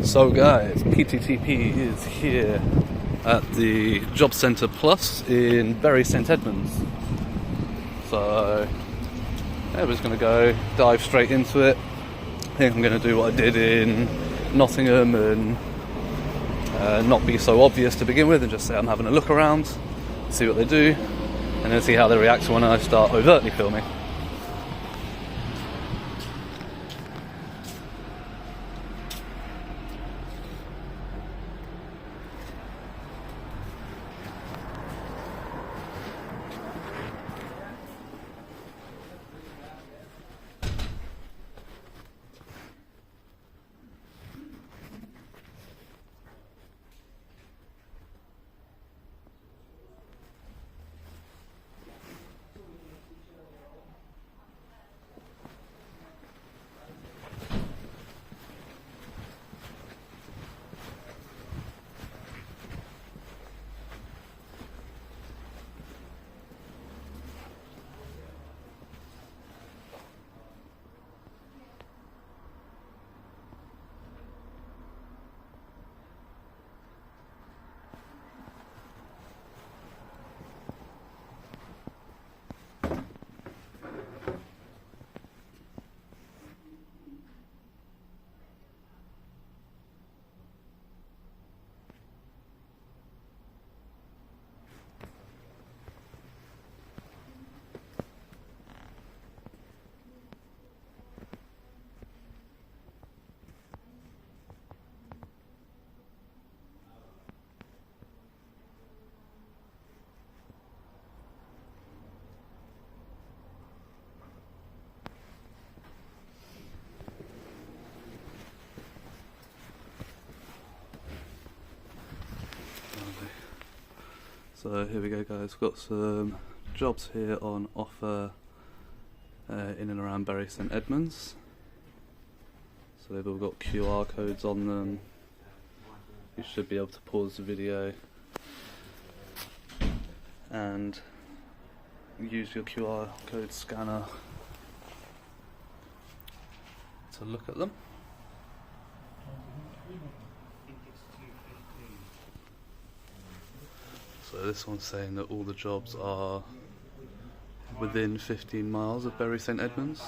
So guys, PTTP is here at the JobCentre Plus in Bury St Edmunds. So yeah, we're just going to dive straight into it. I think I'm going to do what I did in Nottingham and not be so obvious to begin with and just say I'm having a look around, see what they do, and then see how they react when I start overtly filming. So here we go guys, we've got some jobs here on offer in and around Bury St Edmunds. So they've all got QR codes on them. You should be able to pause the video and use your QR code scanner to look at them. So this one's saying that all the jobs are within 15 miles of Bury St Edmunds.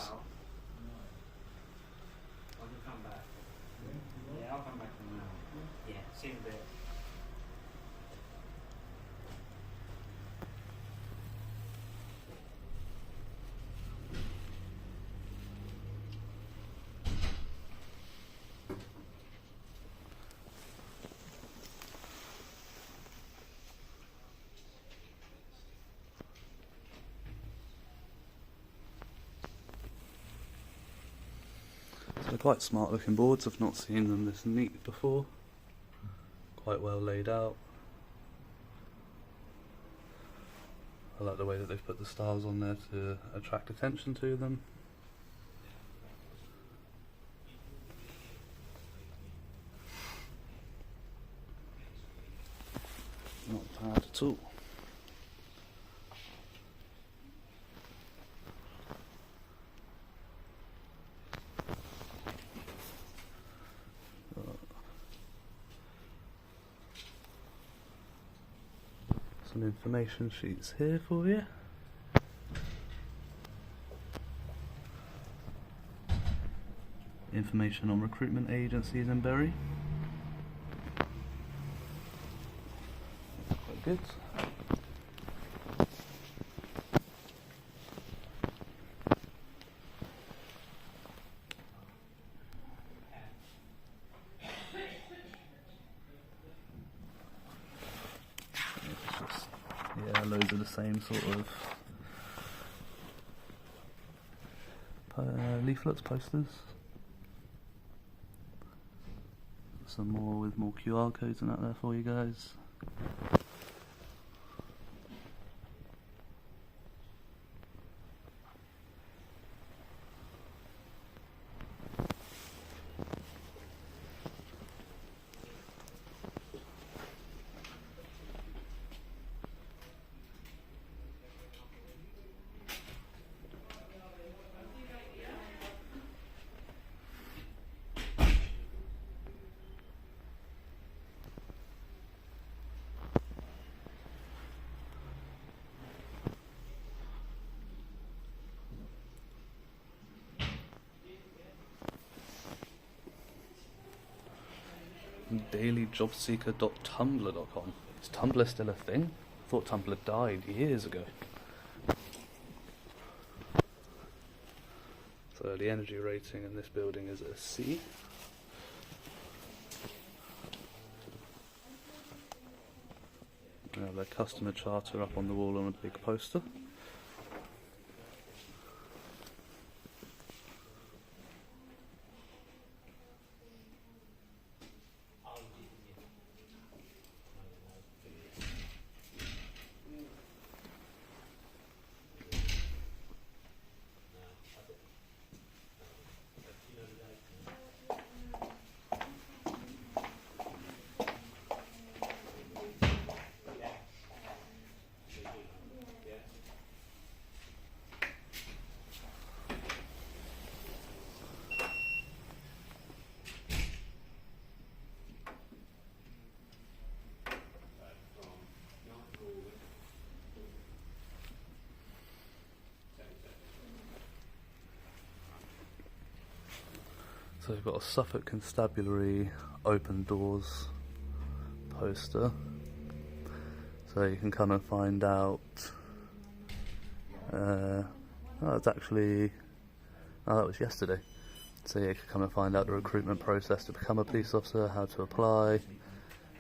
They're quite smart looking boards, I've not seen them this neat before. Quite well laid out. I like the way that they've put the stars on there to attract attention to them. Not bad at all. Some information sheets here for you. Information on recruitment agencies in Bury. Quite good. Yeah, loads of the same sort of leaflets, posters. Some more with more QR codes and that there for you guys. dailyjobseeker.tumblr.com. Is Tumblr still a thing? I thought Tumblr died years ago. So the energy rating in this building is a C. We have their customer charter up on the wall on a big poster. So we've got a Suffolk Constabulary open doors poster. So you can come and find out. It's actually. Oh, that was yesterday. So you can come and find out the recruitment process to become a police officer, how to apply,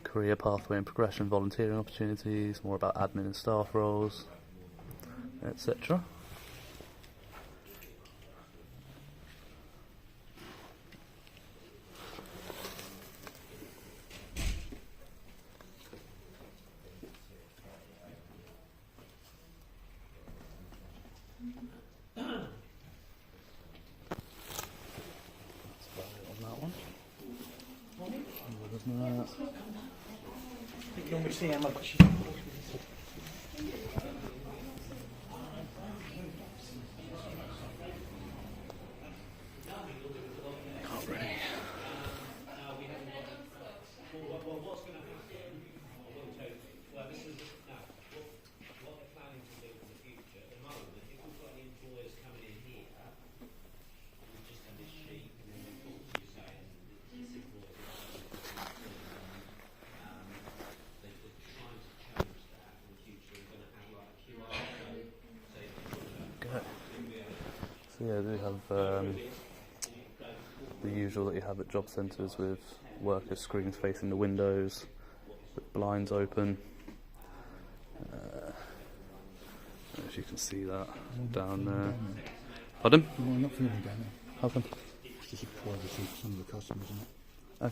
career pathway and progression, volunteering opportunities, more about admin and staff roles, etc. Yeah, they have the usual that you have at job centres with workers' screens facing the windows, with blinds open. If you can see that down there. Pardon? No, not filming down there. How come? It's just a privacy for some of the customers, isn't it?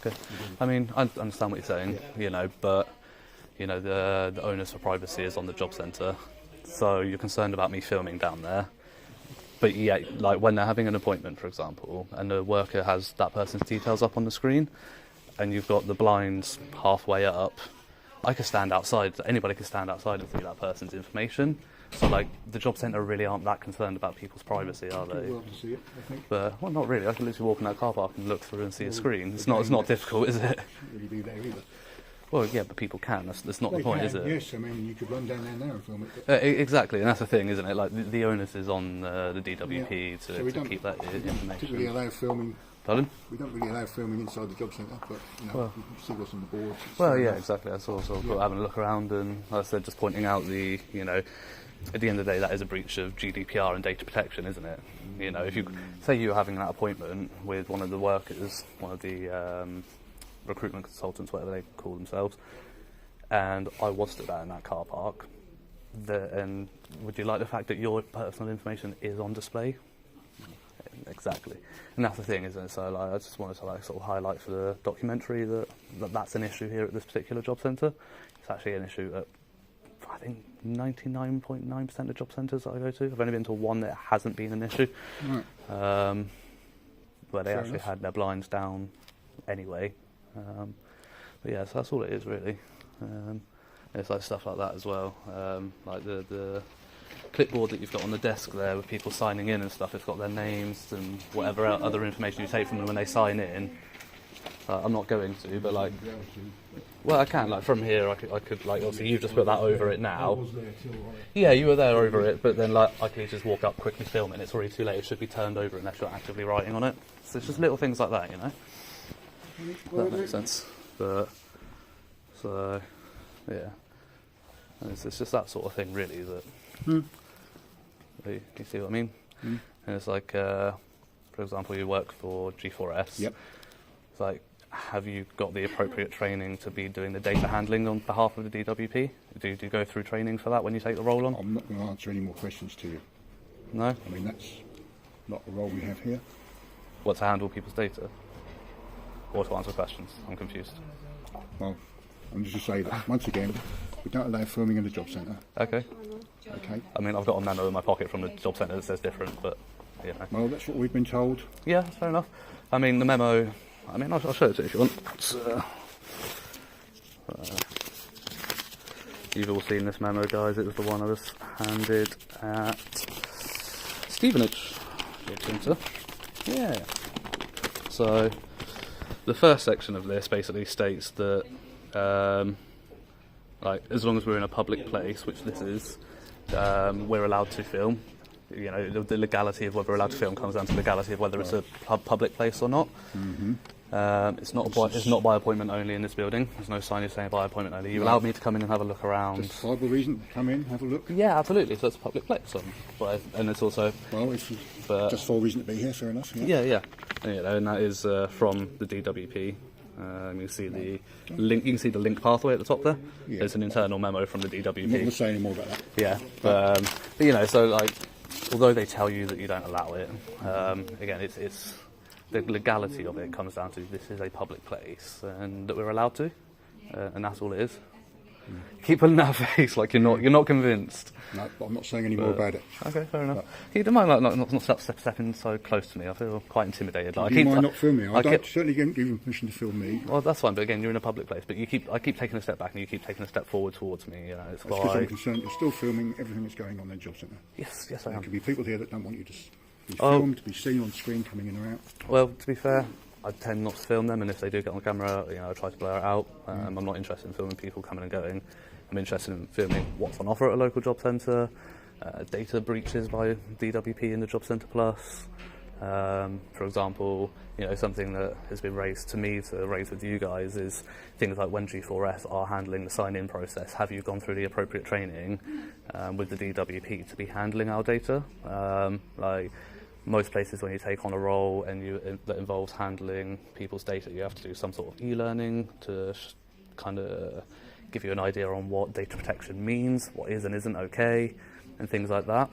Okay. I mean, I understand what you're saying, but the onus for privacy is on the job centre. So you're concerned about me filming down there. But yeah, like when they're having an appointment, for example, and the worker has that person's details up on the screen, and you've got the blinds halfway up, I could stand outside, anybody could stand outside and see that person's information. So like, the job centre really aren't that concerned about people's privacy, are they? Well to see it, I think. But, well, not really. I can literally walk in that car park and look through and see a screen. It's not difficult, is it? Really do there either. Well, yeah, but people can. That's not the point, is it? Yes, I mean, you could run down there now and film it. Exactly, and that's the thing, isn't it? Like, the onus is on the DWP to keep that information. We don't really allow filming. Pardon? We don't really allow filming inside the job centre, but you can see what's on the boards. Well, yeah, exactly. That's also having a look around, and like I said, just pointing out at the end of the day, that is a breach of GDPR and data protection, isn't it? If you say you're having that appointment with one of the workers, one of the recruitment consultants, whatever they call themselves, and I was stood out in that car park, and would you like the fact that your personal information is on display? Exactly, and that's the thing, isn't it? So I just wanted to sort of highlight for the documentary that's an issue here at this particular job centre. It's actually an issue at, I think, 99.9% of job centres that I go to. I've only been to one that hasn't been an issue, where they actually had their blinds down anyway. But yeah, so that's all it is really. It's like stuff like that as well, like the clipboard that you've got on the desk there with people signing in and stuff. It's got their names and whatever other information you take from them when they sign in. I'm not going to, but like, well, I can. Like from here, I could like, obviously you've just put that over it now. Yeah, you were there over it, but then like I could just walk up, quickly film it, and it's already too late. It should be turned over unless you're actively writing on it. So it's just little things like that, Well, that makes sense. But so yeah, and it's just that sort of thing, really. That you see what I mean? And it's like, for example, you work for G4S. Yep. It's like, have you got the appropriate training to be doing the data handling on behalf of the DWP? Do you go through training for that when you take the role on? I'm not going to answer any more questions to you. No? I mean, that's not the role we have here. What, to handle people's data? Or to answer questions? I'm confused. Well, I'm just to say that, once again, we don't allow filming in the job centre. Okay. Okay? I mean, I've got a memo in my pocket from the job centre that says different, but, you know. Well, that's what we've been told. Yeah, that's fair enough. I mean, the memo... I mean, I'll show it to you if you want. You've all seen this memo, guys. It was the one I was handed at Stevenage JobCentre. Yeah. So, the first section of this basically states that, like, as long as we're in a public place, which this is, we're allowed to film. You know, the legality of whether we're allowed to film comes down to the legality of whether it's a public place or not. It's not by appointment only in this building. There's no signage saying by appointment only. You allowed me to come in and have a look around. Justifiable reason to come in, have a look. Yeah, absolutely. So it's a public place, and it's also. Well, it's just for a reason to be here. Fair enough. Yeah. You know, and that is from the DWP. You see the link. You can see the link pathway at the top there. Yeah. There's an internal memo from the DWP. I'm not going to say any more about that. Yeah, but you know, so like, although they tell you that you don't allow it, again, it's the legality of it comes down to this is a public place and that we're allowed to, and that's all it is. Keep putting that face like you're not convinced. No, but I'm not saying any more about it. Okay, fair enough. You don't mind not stepping so close to me. I feel quite intimidated. Like, Do you mind not filming? I certainly don't give you permission to film me. Well, that's fine. But again, you're in a public place. But I keep taking a step back, and you keep taking a step forward towards me. You know, it's That's because I'm concerned. You're still filming everything that's going on in the job centre. Yes, I There am. could be people here that don't want you to be filmed, to be seen on screen, coming in or out. Well, to be fair, I tend not to film them, and if they do get on camera, you know, I try to blur it out. I'm not interested in filming people coming and going. I'm interested in filming what's on offer at a local job centre, data breaches by DWP in the Job Centre Plus. For example, you know, something that has been raised to me to raise with you guys is things like when G4S are handling the sign-in process, have you gone through the appropriate training with the DWP to be handling our data? Like most places, when you take on a role and that involves handling people's data, you have to do some sort of e-learning to kind of give you an idea on what data protection means, what is and isn't okay, and things like that.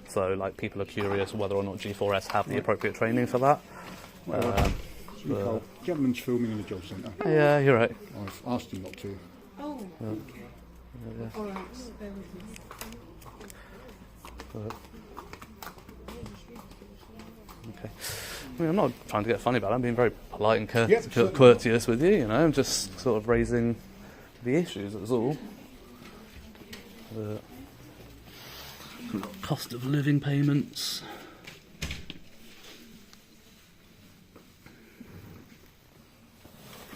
So, like, people are curious whether or not G4S have the appropriate training for that. Gentleman's filming in the job centre. Yeah, you're right. I've asked him not to. Oh. Yeah. All right. Bear with me. Okay. I mean, I'm not trying to get funny about it. I'm being very polite and Yeah, courteous with you. You know, I'm just sort of raising the issues. That's all. Cost of living payments.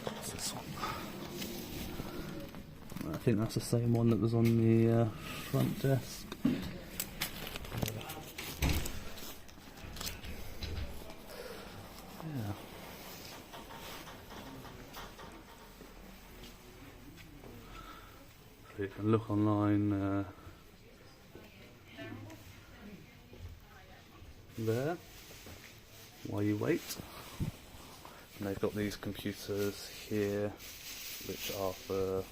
What's this one? I think that's the same one that was on the front desk. Yeah. So you can look online there while you wait. And they've got these computers here which are for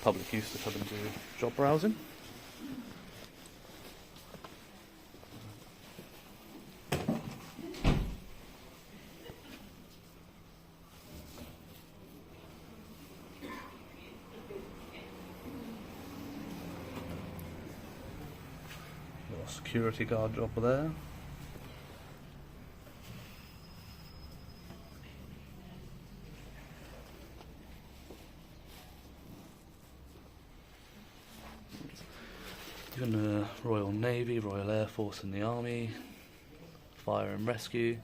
public use to come and do job browsing. Got a security guard job there. Even the Royal Navy, Royal Air Force and the Army, Fire and Rescue,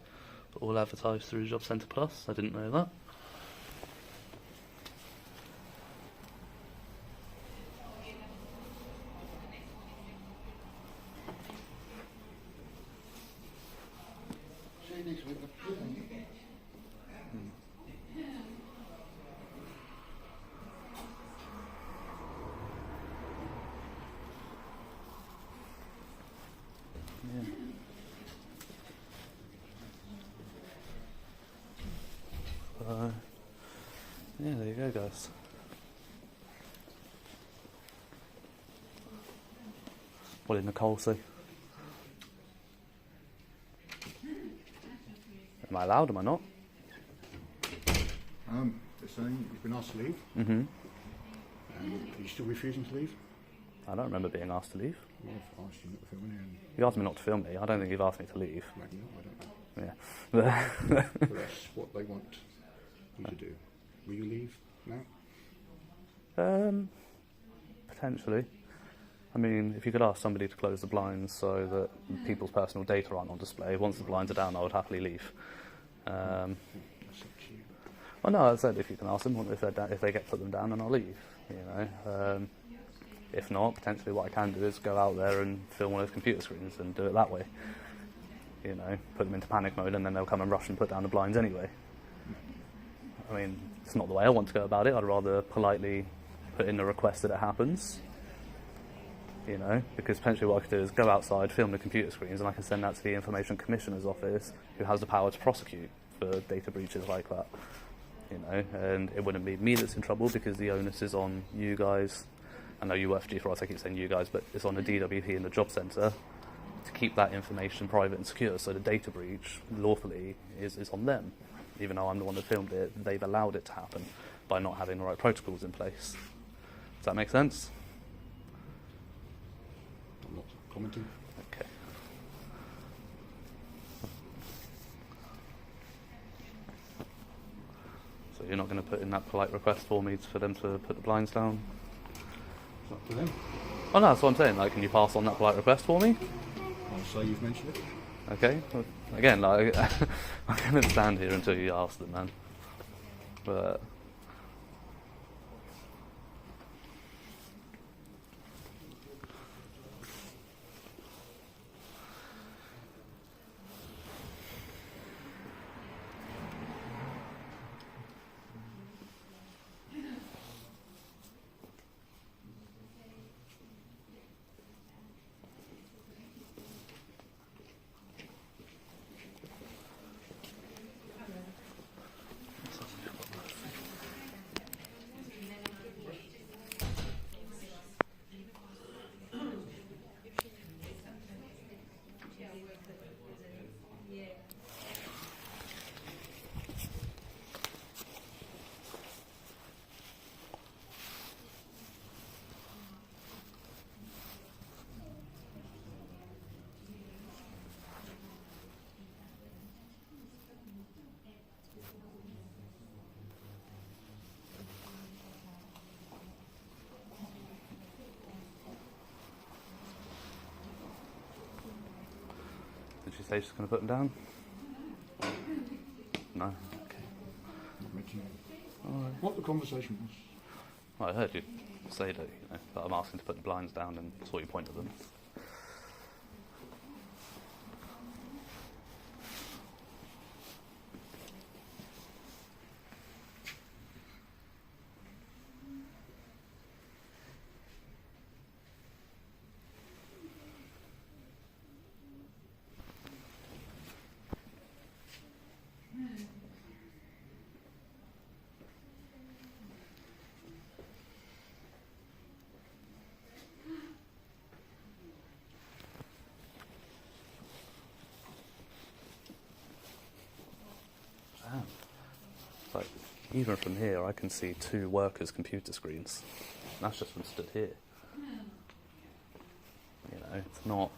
all advertised through JobCentre Plus. I didn't know that. Yeah, there you go, guys. What did Nicole say? Am I allowed? Am I not? They're saying you've been asked to leave. Mm-hmm. And are you still refusing to leave? I don't remember being asked to leave. Well, I've asked you not to film any, and You asked me not to film me. I don't think you've asked me to leave. maybe not, I don't know. Yeah. But that's what they want you to do. Will you leave now? Potentially. I mean, if you could ask somebody to close the blinds so that people's personal data aren't on display, once the blinds are down, I would happily leave. That's up to you. Well, no, I said if you can ask them, if they get put them down, then I'll leave. You know, if not, potentially what I can do is go out there and film one of those computer screens and do it that way. You know, put them into panic mode, and then they'll come and rush and put down the blinds anyway. I mean, it's not the way I want to go about it. I'd rather politely put in a request that it happens. You know, because potentially what I could do is go outside, film the computer screens, and I can send that to the Information Commissioner's office, who has the power to prosecute for data breaches like that. You know, and it wouldn't be me that's in trouble because the onus is on you guys. I know you work for G4S, I keep saying you guys, but it's on the DWP and the JobCentre to keep that information private and secure. So the data breach lawfully is on them. Even though I'm the one that filmed it, they've allowed it to happen by not having the right protocols in place. Does that make sense? I'm not commenting. Okay. So you're not going to put in that polite request for me for them to put the blinds down? It's up to them. Oh no, that's what I'm saying. Like, can you pass on that polite request for me? I'll say you've mentioned it. Okay. Well, again, like, I'm going to stand here until you ask them, man. But did she say she's going to put them down? No? Okay. Not mentioning it. Alright. What the conversation was. Well, I heard you say that, you know, but I'm asking to put the blinds down and saw you point at them. Like, even from here, I can see 2 workers' computer screens. And that's just from stood here. You know, it's not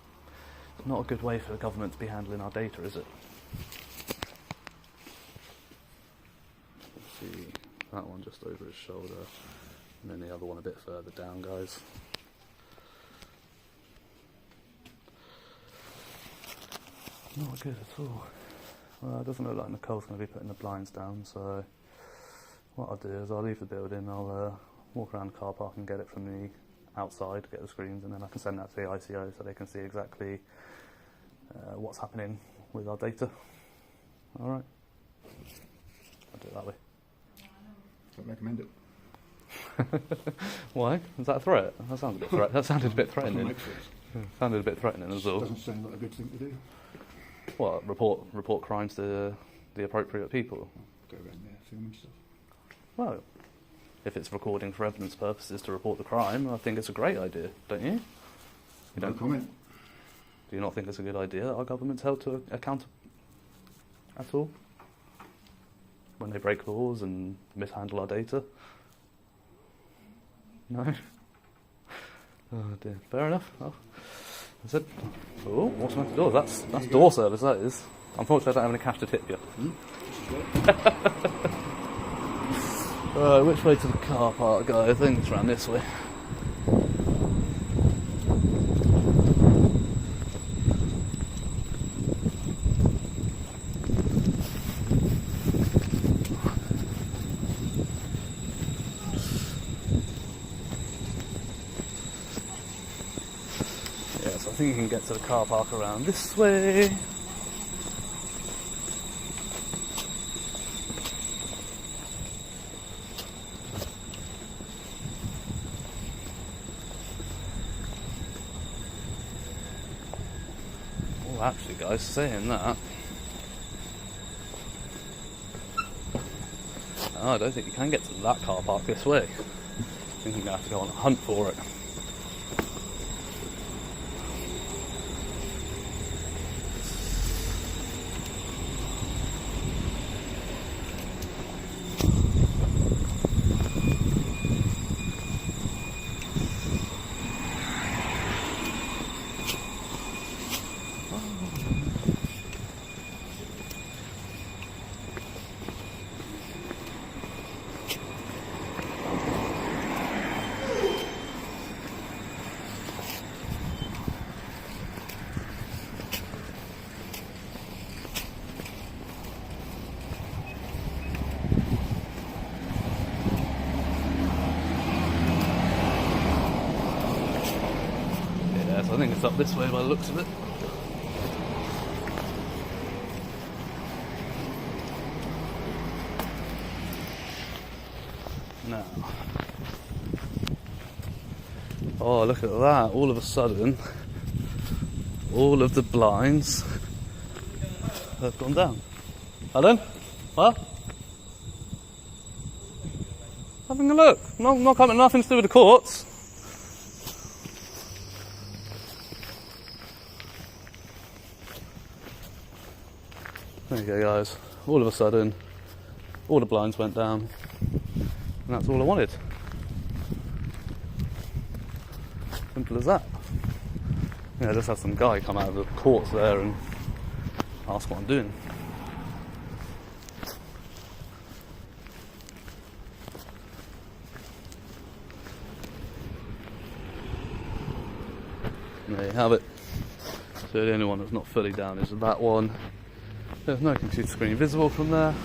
a good way for the government to be handling our data, is it? See that one just over his shoulder, and then the other one a bit further down, guys. Not good at all. Well, it doesn't look like Nicole's going to be putting the blinds down, so what I'll do is I'll leave the building, I'll walk around the car park and get it from the outside, get the screens, and then I can send that to the ICO so they can see exactly what's happening with our data. Alright? I'll do it that way. Don't recommend it. Why? Is that a threat? That sounded a bit, that sounded a bit threatening. Makes sense. Sounded a bit threatening as well. Doesn't sound like a good thing to do. What? Report crimes to the appropriate people? Go around there filming stuff. Well, if it's recording for evidence purposes to report the crime, I think it's a great idea, don't you? You No don't comment. Do you not think it's a good idea that our government's held to account at all when they break laws and mishandle our data? No? Oh dear. Fair enough. Oh. I said, oh, automatic doors. That's door service, that is. Unfortunately, I don't have any cash to tip you. Right, which way to the car park, guys? I think it's around this way. Yes, I think you can get to the car park around this way. Oh, actually, guys, saying that, I don't think you can get to that car park this way. I think you're going to have to go on a hunt for it. I think it's up this way by the looks of it. Now. Oh, look at that. All of a sudden, all of the blinds have gone down. Pardon? What? Having a look. Not coming, nothing to do with the courts. There you go, guys. All of a sudden, all the blinds went down, and that's all I wanted. Simple as that. Yeah, just have some guy come out of the courts there and ask what I'm doing. And there you have it. So the only one that's not fully down is that one. There's no computer screen visible from there.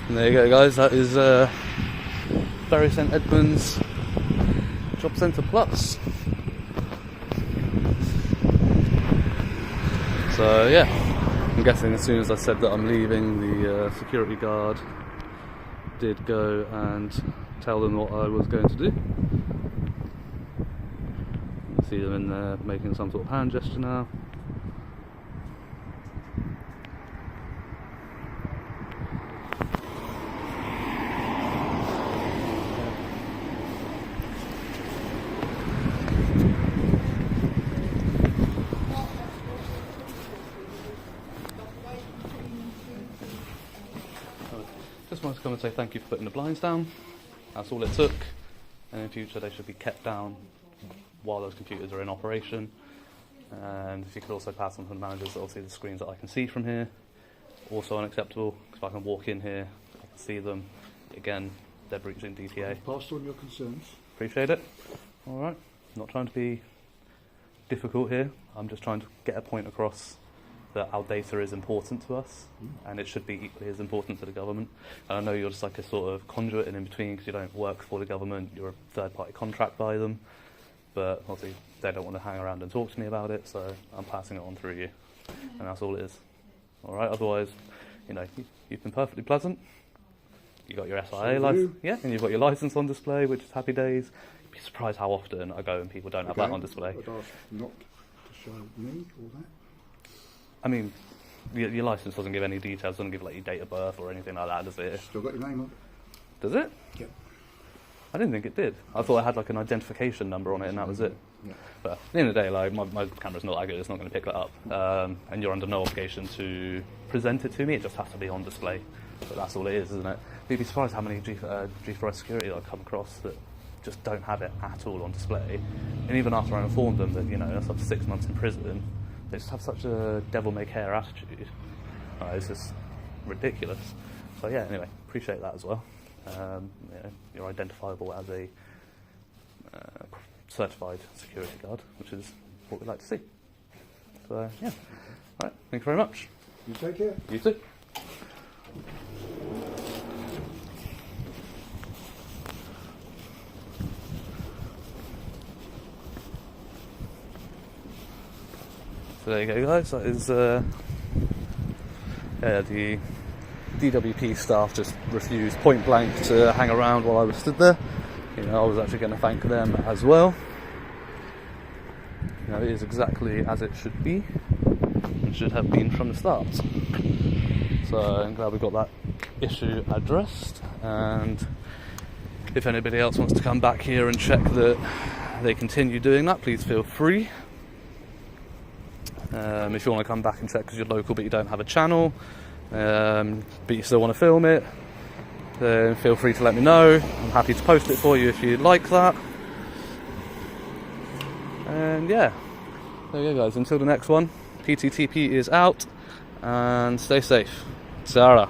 And there you go, guys. That is Bury St Edmunds JobCentre Plus. So yeah, I'm guessing as soon as I said that I'm leaving, the security guard did go and tell them what I was going to do. You can see them in there making some sort of hand gesture now. Just wanted to come and say thank you for putting the blinds down. That's all it took, and in future they should be kept down while those computers are in operation. And if you could also pass on to the managers that obviously the screens that I can see from here, also unacceptable, because if I can walk in here, I can see them. Again, they're breaching DTA. I've passed on your concerns. Appreciate it. Alright, not trying to be difficult here, I'm just trying to get a point across that our data is important to us, and it should be equally as important to the government. And I know you're just like a sort of conduit and in between, because you don't work for the government, you're a third-party contract by them, but obviously they don't want to hang around and talk to me about it, so I'm passing it on through you, and that's all it is. Alright, otherwise, you know, you've been perfectly pleasant, you got your SIA So license, do. yeah, and you've got your license on display, which is happy days. You'd be surprised how often I go and people don't have that on display. I'd ask not to show me all that. I mean, your license doesn't give any details, doesn't give like your date of birth or anything like that, does it? Still got your name on? Does it? Yep. I didn't think it did. I thought it had like an identification number on it and that was it. Yeah. But at the end of the day, like my camera's not that good, it's not going to pick that up. And you're under no obligation to present it to me, it just has to be on display. But that's all it is, isn't it? You'd be surprised how many G4S security I come across that just don't have it at all on display. And even after I informed them that, you know, that's up to 6 months in prison, they just have such a devil-may-care attitude. It's just ridiculous. So yeah, anyway, appreciate that as well. You know, you're identifiable as a certified security guard, which is what we'd like to see. So yeah, all right, thank you very much. You take care. You too. So there you go, guys. That is yeah, the DWP staff just refused point blank to hang around while I was stood there. You know, I was actually going to thank them as well. You know, it is exactly as it should be. It should have been from the start. So I'm glad we got that issue addressed. And if anybody else wants to come back here and check that they continue doing that, please feel free. If you want to come back and check because you're local but you don't have a channel, but you still want to film it, then feel free to let me know. I'm happy to post it for you if you'd like that. And yeah, there you go, guys. Until the next one, PTTP is out, and stay safe. Sarah.